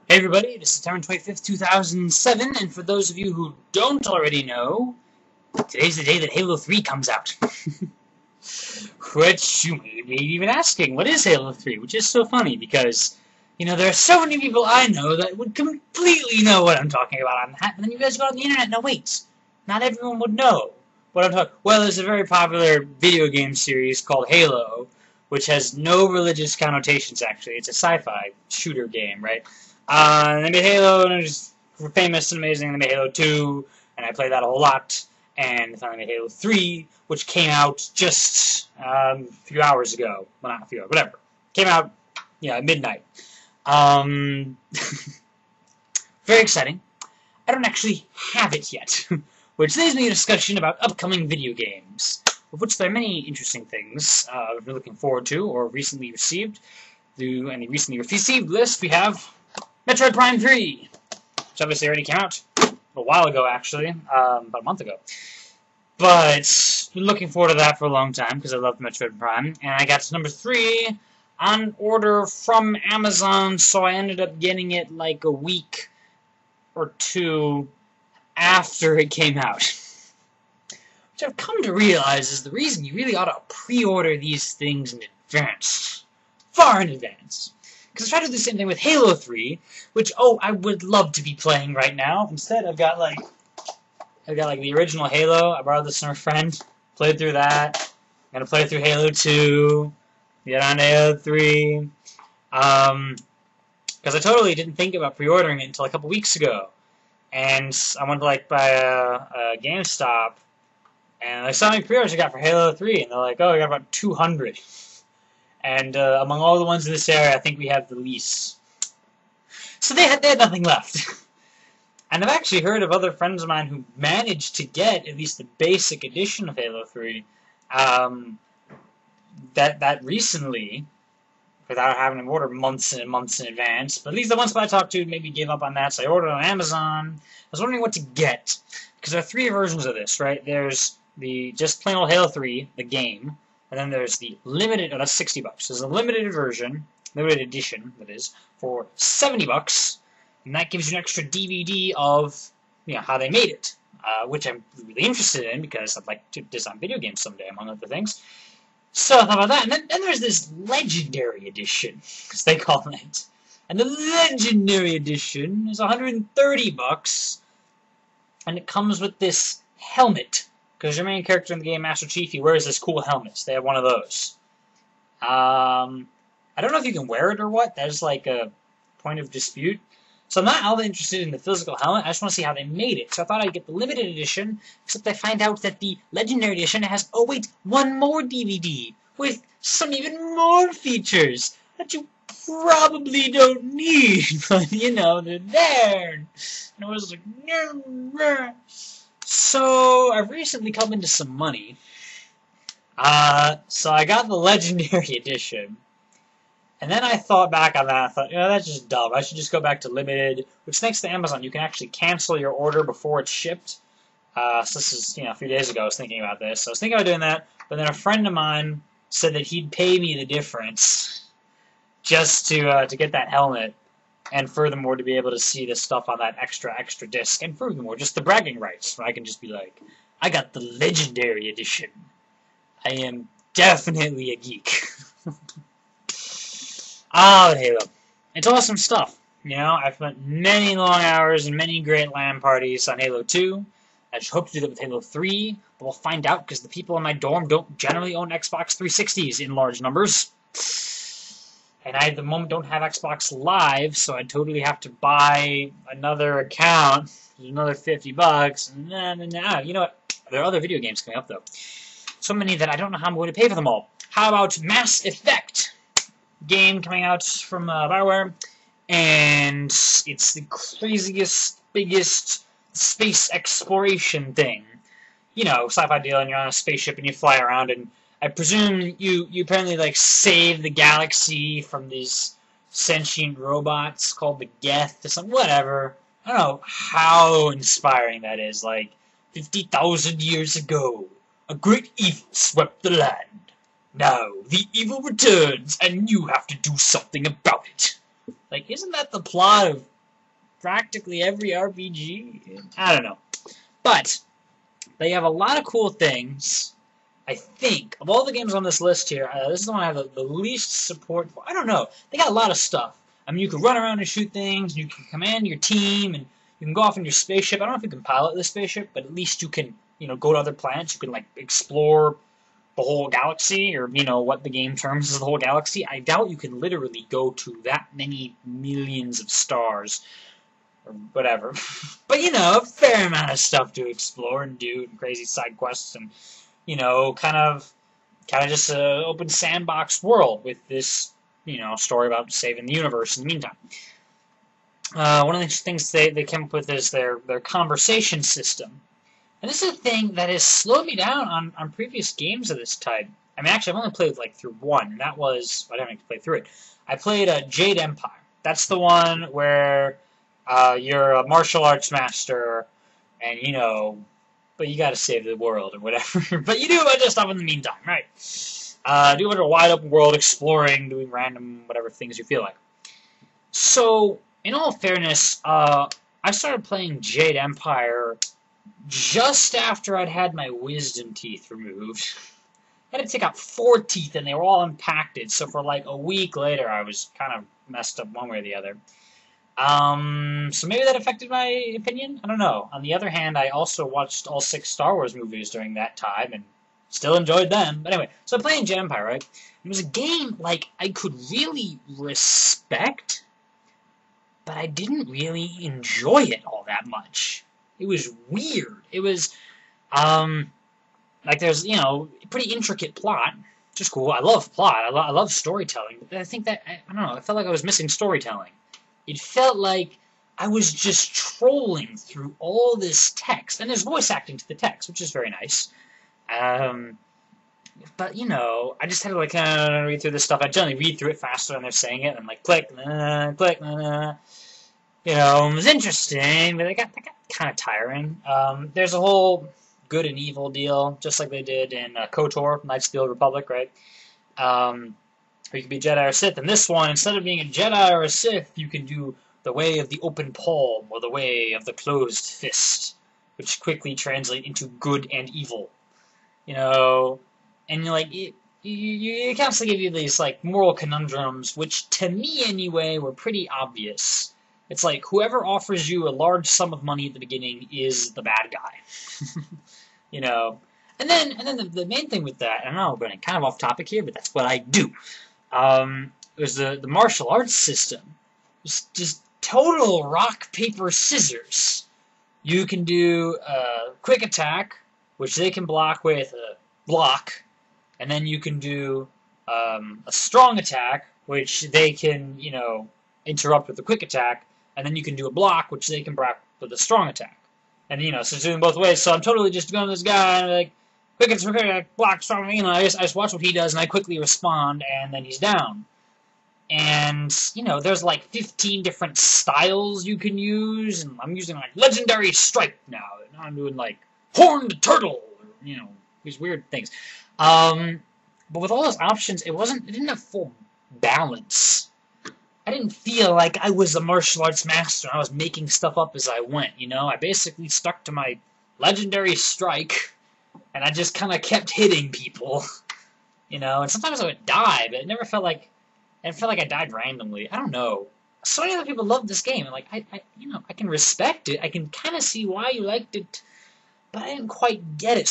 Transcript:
Hey everybody, it is September 25th, 2007, and for those of you who don't already know, today's the day that Halo 3 comes out. Which, you may be even asking, what is Halo 3? Which is so funny, because, you know, there are so many people I know that would completely know what I'm talking about on that, and then you guys go on the internet, no wait, not everyone would know what I'm talking about. Well, there's a very popular video game series called Halo, which has no religious connotations, actually. It's a sci-fi shooter game, right? They made Halo, and it was famous and amazing. They made Halo 2, and I played that a whole lot. And they finally made Halo 3, which came out just a few hours ago. Well, not a few hours, whatever. Came out, yeah, at midnight. Very exciting. I don't actually have it yet, which leads me to a discussion about upcoming video games, of which there are many interesting things we're looking forward to or recently received. In the recently received list, we have Metroid Prime 3, which obviously already came out a while ago, actually, about a month ago. But been looking forward to that for a long time because I love Metroid Prime, and I got to number 3 on order from Amazon, so I ended up getting it like a week or two after it came out. Which I've come to realize is the reason you really ought to pre-order these things in advance, far in advance. Because I tried to do the same thing with Halo 3, which, I would love to be playing right now. Instead, I've got the original Halo. I borrowed this from a friend, played through that. I'm gonna play through Halo 2, get on to Halo 3. Because I totally didn't think about pre-ordering it until a couple weeks ago. And I went to buy a GameStop, and I saw how many pre-orders I got for Halo 3, and they're like, oh, I got about 200. And among all the ones in this area, I think we have the least. So they had nothing left. And I've actually heard of other friends of mine who managed to get at least the basic edition of Halo 3 that recently, without having to order months and months in advance. But at least the ones I talked to maybe gave up on that, so I ordered on Amazon. I was wondering what to get. Because there are 3 versions of this, right? There's the just plain old Halo 3, the game. And then there's the limited, that's $60. There's a limited version, limited edition, that is, for $70, and that gives you an extra DVD of, how they made it, which I'm really interested in because I'd like to design video games someday, among other things. So I thought about that, and then there's this Legendary Edition, as they call it. And the Legendary Edition is $130, and it comes with this helmet. Because your main character in the game, Master Chief, he wears this cool helmet. They have one of those. I don't know if you can wear it or what. That's like a point of dispute. So I'm not all that interested in the physical helmet. I just want to see how they made it. So I thought I'd get the limited edition, except I find out that the Legendary Edition has, one more DVD with some even more features that you probably don't need. But, they're there. And I was like, no. So, I've recently come into some money, so I got the Legendary Edition, and then I thought back on that, I thought, that's just dumb, I should just go back to Limited, which thanks to Amazon, you can actually cancel your order before it's shipped. So this is, a few days ago I was thinking about this, so I was thinking about doing that, but then a friend of mine said that he'd pay me the difference just to get that helmet. And furthermore, to be able to see the stuff on that extra disc. And furthermore, just the bragging rights, where I can just be like, I got the Legendary Edition. I am definitely a geek. Halo. It's awesome stuff. I've spent many long hours and many great LAN parties on Halo 2. I just hope to do that with Halo 3. But we'll find out, because the people in my dorm don't generally own Xbox 360s in large numbers. And I, at the moment, don't have Xbox Live, so I'd totally have to buy another account, another $50, and you know what? There are other video games coming up, though. So many that I don't know how I'm going to pay for them all. How about Mass Effect? Game coming out from BioWare, and it's the craziest, biggest space exploration thing. Sci-fi deal, and you're on a spaceship, and you fly around, and I presume you apparently, save the galaxy from these sentient robots called the Geth or something, whatever. I don't know how inspiring that is. 50,000 years ago, a great evil swept the land. Now, the evil returns, and you have to do something about it. Like, isn't that the plot of practically every RPG. I don't know. But they have a lot of cool things. I think, of all the games on this list here, this is the one I have the least support for. I don't know. They got a lot of stuff. I mean, you can run around and shoot things, and you can command your team, and you can go off in your spaceship. I don't know if you can pilot the spaceship, but at least you can, go to other planets. You can, like, explore the whole galaxy, or, what the game terms as the whole galaxy. I doubt you can literally go to that many millions of stars, or whatever. But, a fair amount of stuff to explore and do, and crazy side quests, and kind of just an open sandbox world with this, story about saving the universe in the meantime. One of the things they came up with is their conversation system. And this is a thing that has slowed me down on previous games of this type. I mean, actually, I've only played, through one, and that was, I didn't have to play through it. I played Jade Empire. That's the one where you're a martial arts master, and, but you gotta save the world or whatever. But you do a bunch of stuff in the meantime, right? Do a bunch of wide open world exploring, doing random whatever things you feel like. So, in all fairness, I started playing Jade Empire just after I'd had my wisdom teeth removed. I had to take out 4 teeth and they were all impacted, so for a week later I was kind of messed up one way or the other. So maybe that affected my opinion? I don't know. On the other hand, I also watched all 6 Star Wars movies during that time, and still enjoyed them. But anyway, so I'm playing Jade Empire, right? It was a game, I could really respect, but I didn't really enjoy it all that much. It was weird. It was, there's, pretty intricate plot. Just cool. I love plot. I love storytelling. But I think that, I don't know, I felt like I was missing storytelling. It felt like I was just trolling through all this text. And there's voice acting to the text, which is very nice. But, I just had to, read through this stuff. I generally read through it faster than they're saying it. I'm like, click, click, it was interesting, but it got kind of tiring. There's a whole good and evil deal, just like they did in KOTOR, Knights of the Old Republic, right? Or you can be a Jedi or Sith. And this one, instead of being a Jedi or a Sith, you can do the way of the open palm or the way of the closed fist, which quickly translate into good and evil. And you constantly give you these moral conundrums, which to me anyway were pretty obvious. It's like whoever offers you a large sum of money at the beginning is the bad guy. And then the main thing with that, I know we're going kind of off topic here, but that's what I do. It was the martial arts system. It was just total rock, paper, scissors. You can do a quick attack, which they can block with a block, and then you can do a strong attack, which they can, interrupt with a quick attack, and then you can do a block, which they can block with a strong attack. And, so it's doing both ways, so I'm totally just going to this guy, and I'm quick attack, block, strong, I just watch what he does, and I quickly respond, and then he's down. And, there's 15 different styles you can use, and I'm using, Legendary Strike now, and I'm doing, Horned Turtle, or, these weird things. But with all those options, it didn't have full balance. I didn't feel like I was a martial arts master and I was making stuff up as I went, I basically stuck to my Legendary Strike, and I just kind of kept hitting people, and sometimes I would die, but it never felt like, I died randomly. I don't know. So many other people love this game, and I can respect it. I can kind of see why you liked it, but I didn't quite get it.